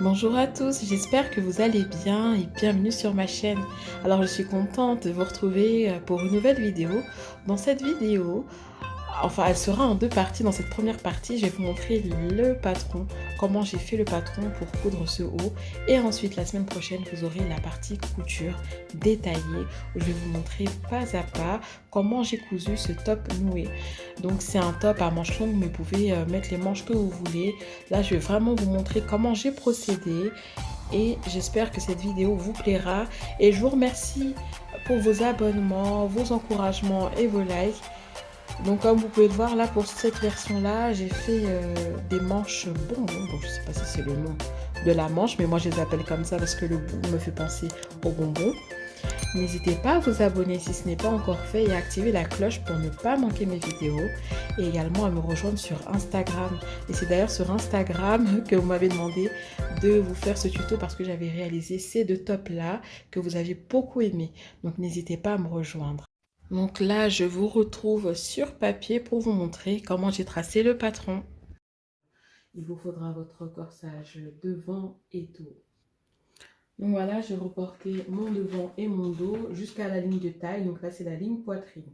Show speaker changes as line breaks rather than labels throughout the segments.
Bonjour à tous, j'espère que vous allez bien et bienvenue sur ma chaîne. Alors je suis contente de vous retrouver pour une nouvelle vidéo. Dans cette vidéo, enfin elle sera en deux parties. Dans cette première partie, je vais vous montrer le patron, comment j'ai fait le patron pour coudre ce haut. Et ensuite la semaine prochaine, vous aurez la partie couture détaillée où je vais vous montrer pas à pas comment j'ai cousu ce top noué. Donc c'est un top à manches longues, mais vous pouvez mettre les manches que vous voulez. Là je vais vraiment vous montrer comment j'ai procédé et j'espère que cette vidéo vous plaira. Et je vous remercie pour vos abonnements, vos encouragements et vos likes. Donc comme vous pouvez le voir là, pour cette version là, j'ai fait des manches bonbons. Bon, je sais pas si c'est le nom de la manche, mais moi je les appelle comme ça parce que le bout me fait penser aux bonbons. N'hésitez pas à vous abonner si ce n'est pas encore fait et à activer la cloche pour ne pas manquer mes vidéos. Et également à me rejoindre sur Instagram. Et c'est d'ailleurs sur Instagram que vous m'avez demandé de vous faire ce tuto parce que j'avais réalisé ces deux tops là que vous avez beaucoup aimé. Donc n'hésitez pas à me rejoindre. Donc là, je vous retrouve sur papier pour vous montrer comment j'ai tracé le patron. Il vous faudra votre corsage devant et dos. Donc voilà, j'ai reporté mon devant et mon dos jusqu'à la ligne de taille. Donc là, c'est la ligne poitrine.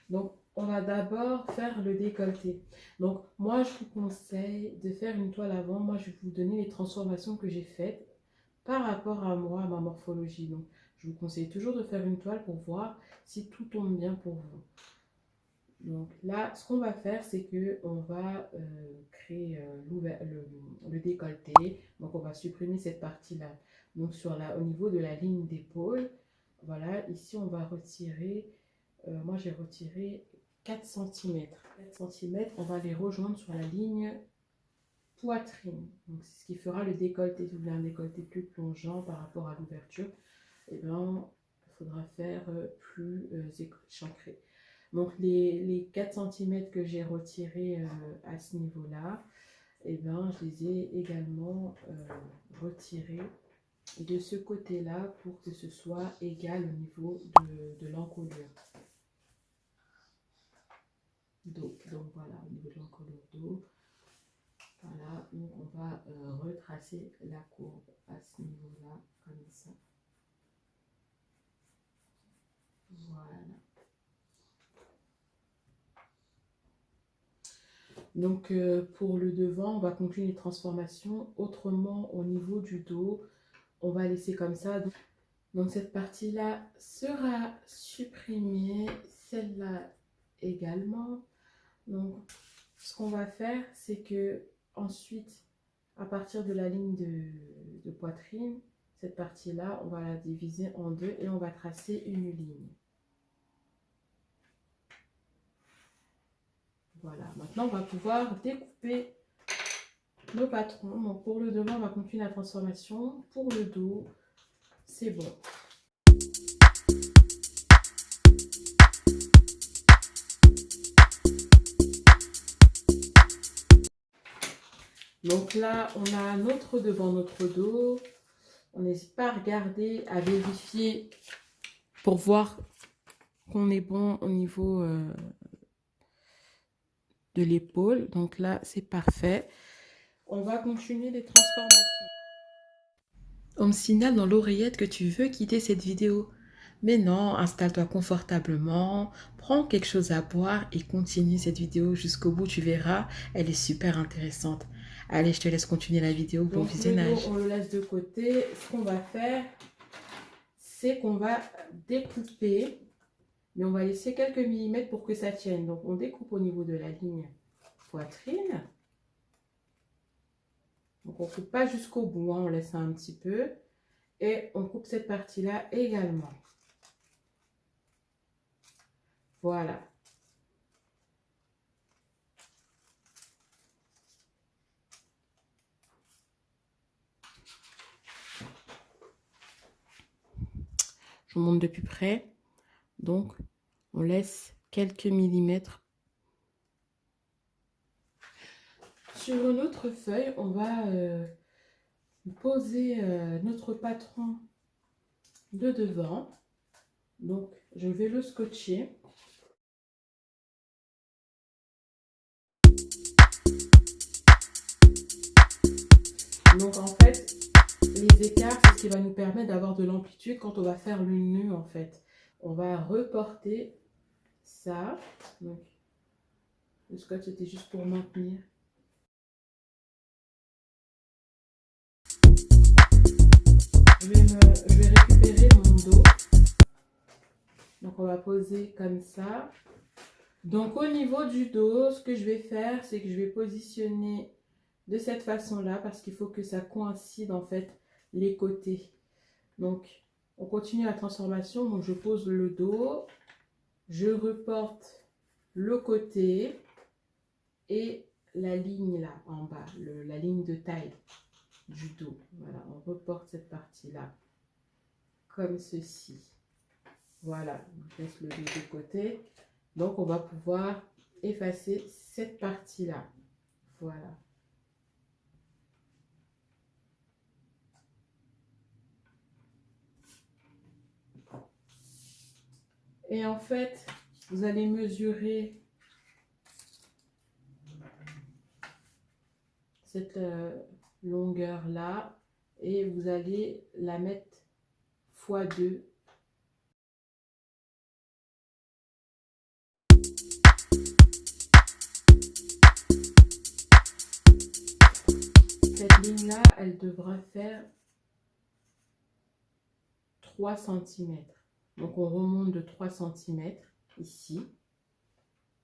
Donc, on va d'abord faire le décolleté. Donc, moi, je vous conseille de faire une toile avant. Moi, je vais vous donner les transformations que j'ai faites par rapport à moi, à ma morphologie. Donc, je vous conseille toujours de faire une toile pour voir si tout tombe bien pour vous. Donc là, ce qu'on va faire, c'est que on va créer le décolleté. Donc, on va supprimer cette partie-là. Donc, au niveau de la ligne d'épaule, voilà, ici, on va retirer, moi, j'ai retiré 4 cm. 4 cm, on va les rejoindre sur la ligne poitrine. Donc, c'est ce qui fera le décolleté. Si vous voulez un décolleté plus plongeant par rapport à l'ouverture, eh bien, il faudra faire plus échancré. Donc, les 4 cm que j'ai retirés à ce niveau-là, eh bien, je les ai également retirés de ce côté-là pour que ce soit égal au niveau de l'encolure. Donc voilà, au niveau de l'encolure dos, voilà, donc on va retracer la courbe à ce niveau-là, comme ça. Voilà. Donc pour le devant, on va conclure les transformations. Autrement, au niveau du dos, on va laisser comme ça. Donc cette partie-là sera supprimée, celle-là également. Donc ce qu'on va faire, c'est que ensuite, à partir de la ligne de poitrine, cette partie-là, on va la diviser en deux et on va tracer une ligne. Voilà, maintenant on va pouvoir découper nos patrons. Donc pour le devant, on va continuer la transformation. Pour le dos, c'est bon. Donc là, on a notre devant, notre dos. On n'hésite pas à regarder, à vérifier pour voir qu'on est bon au niveau de l'épaule. Donc là, c'est parfait. On va continuer les transformations. On me signale dans l'oreillette que tu veux quitter cette vidéo. Mais non, installe-toi confortablement, prends quelque chose à boire et continue cette vidéo jusqu'au bout. Tu verras, elle est super intéressante. Allez, je te laisse continuer la vidéo. Bon visionnage. Le dos, on le laisse de côté. Ce qu'on va faire, c'est qu'on va découper, mais on va laisser quelques millimètres pour que ça tienne. Donc, on découpe au niveau de la ligne poitrine. Donc, on ne coupe pas jusqu'au bout, hein, on laisse un petit peu. Et on coupe cette partie-là également. Voilà. Je vous montre de plus près. Donc, on laisse quelques millimètres. Sur une autre feuille, on va poser notre patron de devant. Donc, je vais le scotcher. Donc, en fait, Les écarts, c'est ce qui va nous permettre d'avoir de l'amplitude quand on va faire le nœud en fait. On va reporter ça. Donc, le scotch c'était juste pour maintenir. Je vais récupérer mon dos. Donc on va poser comme ça. Donc au niveau du dos, ce que je vais faire, c'est que je vais positionner de cette façon-là parce qu'il faut que ça coïncide en fait les côtés. Donc on continue la transformation. Donc je pose le dos, je reporte le côté et la ligne là en bas, la ligne de taille du dos. Voilà, on reporte cette partie-là comme ceci. Voilà, je laisse le dos de côté. Donc, on va pouvoir effacer cette partie-là. Voilà. Et en fait, vous allez mesurer cette longueur-là et vous allez la mettre x2. Cette ligne-là, elle devra faire 3 cm. Donc, on remonte de 3 cm ici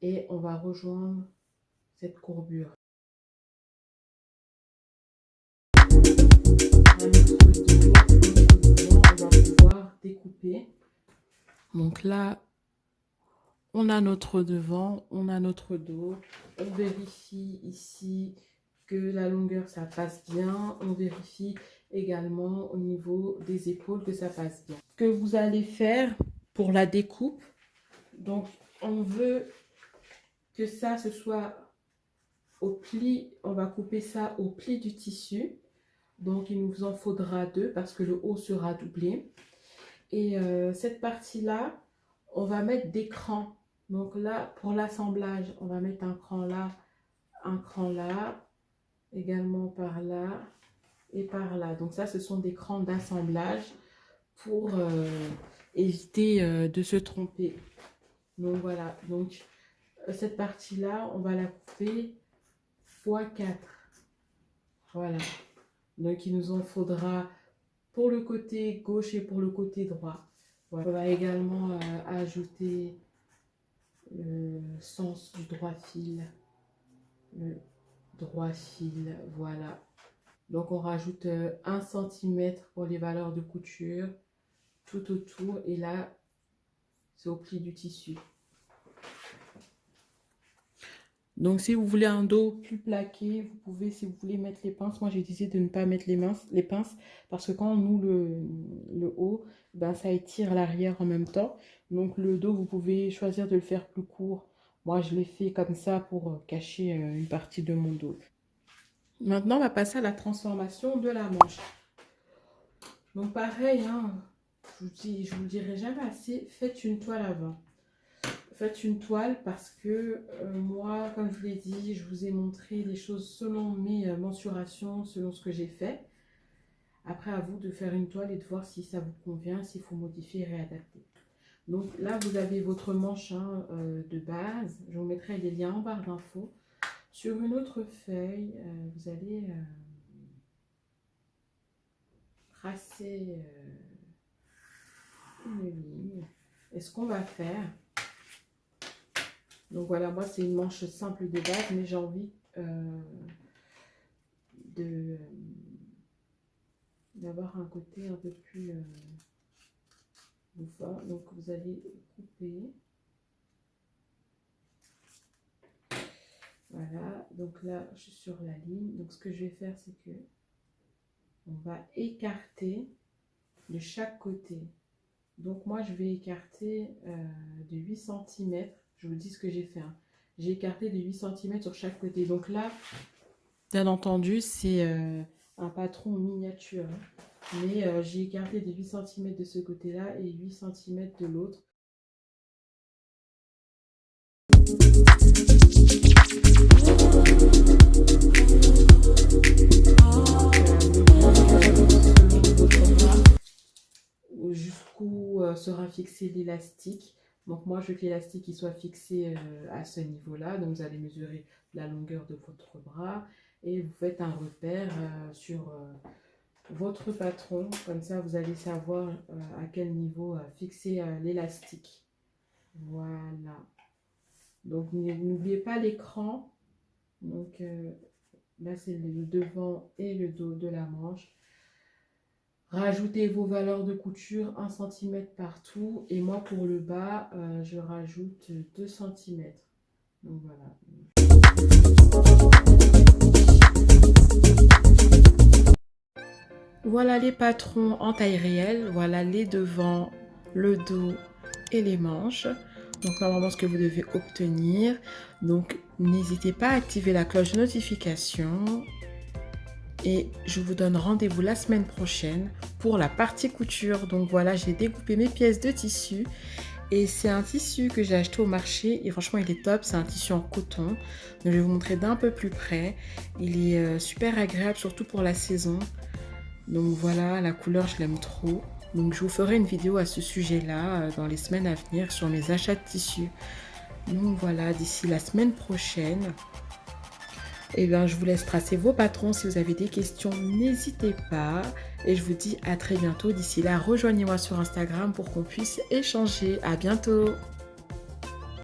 et on va rejoindre cette courbure. On va pouvoir découper. Donc là, on a notre devant, on a notre dos. On vérifie ici que la longueur, ça passe bien. On vérifie également au niveau des épaules que ça passe bien. Ce que vous allez faire pour la découpe, donc on veut que ça, ce soit au pli, on va couper ça au pli du tissu. Donc il nous en faudra 2 parce que le haut sera doublé. Et cette partie-là, on va mettre des crans. Donc là, pour l'assemblage, on va mettre un cran là, également par là et par là. Donc ça, ce sont des crans d'assemblage pour éviter de se tromper. Donc voilà, donc cette partie-là, on va la couper x4. Voilà. Donc il nous en faudra pour le côté gauche et pour le côté droit. Voilà. On va également ajouter le sens du droit fil. Le droit fil, voilà. Donc on rajoute 1 cm pour les valeurs de couture tout autour et là c'est au pli du tissu. Donc si vous voulez un dos plus plaqué, vous pouvez, si vous voulez, mettre les pinces. Moi j'ai décidé de ne pas mettre les pinces parce que quand on noue le haut, ben, ça étire l'arrière en même temps. Donc le dos, vous pouvez choisir de le faire plus court. Moi je l'ai fait comme ça pour cacher une partie de mon dos. Maintenant on va passer à la transformation de la manche. Donc pareil, hein, je vous le dirai jamais assez, faites une toile avant. Faites une toile parce que moi, comme je vous l'ai dit, je vous ai montré les choses selon mes mensurations, selon ce que j'ai fait. Après, à vous de faire une toile et de voir si ça vous convient, s'il faut modifier et réadapter. Donc là, vous avez votre manche de base. Je vous mettrai les liens en barre d'infos. Sur une autre feuille, vous allez tracer une ligne. Et ce qu'on va faire... Donc voilà, moi c'est une manche simple de base, mais j'ai envie d'avoir un côté un peu plus fort. Donc vous allez couper. Voilà, donc là je suis sur la ligne. Donc ce que je vais faire, c'est que on va écarter de chaque côté. Donc moi je vais écarter de 8 cm. Je vous dis ce que j'ai fait. Hein. J'ai écarté de 8 cm sur chaque côté. Donc là, bien entendu, c'est un patron miniature. Hein. Mais j'ai écarté de 8 cm de ce côté-là et 8 cm de l'autre. sera fixé l'élastique. Donc moi, je veux que l'élastique il soit fixé à ce niveau-là. Donc vous allez mesurer la longueur de votre bras et vous faites un repère sur votre patron. Comme ça, vous allez savoir à quel niveau fixer l'élastique. Voilà. Donc n'oubliez pas l'écran. Donc là, c'est le devant et le dos de la manche. Rajoutez vos valeurs de couture 1 cm partout. Et moi, pour le bas, je rajoute 2 cm. Donc voilà. Voilà les patrons en taille réelle. Voilà les devants, le dos et les manches. Donc normalement ce que vous devez obtenir. Donc n'hésitez pas à activer la cloche de notification. Et je vous donne rendez-vous la semaine prochaine pour la partie couture. Donc voilà, j'ai découpé mes pièces de tissu. Et c'est un tissu que j'ai acheté au marché et franchement il est top, c'est un tissu en coton. Donc je vais vous montrer d'un peu plus près. Il est super agréable, surtout pour la saison. Donc voilà, la couleur je l'aime trop. Donc je vous ferai une vidéo à ce sujet-là dans les semaines à venir sur mes achats de tissus. Donc voilà, d'ici la semaine prochaine, et bien je vous laisse tracer vos patrons. Si vous avez des questions, n'hésitez pas. Et je vous dis à très bientôt. D'ici là, rejoignez-moi sur Instagram pour qu'on puisse échanger. À bientôt.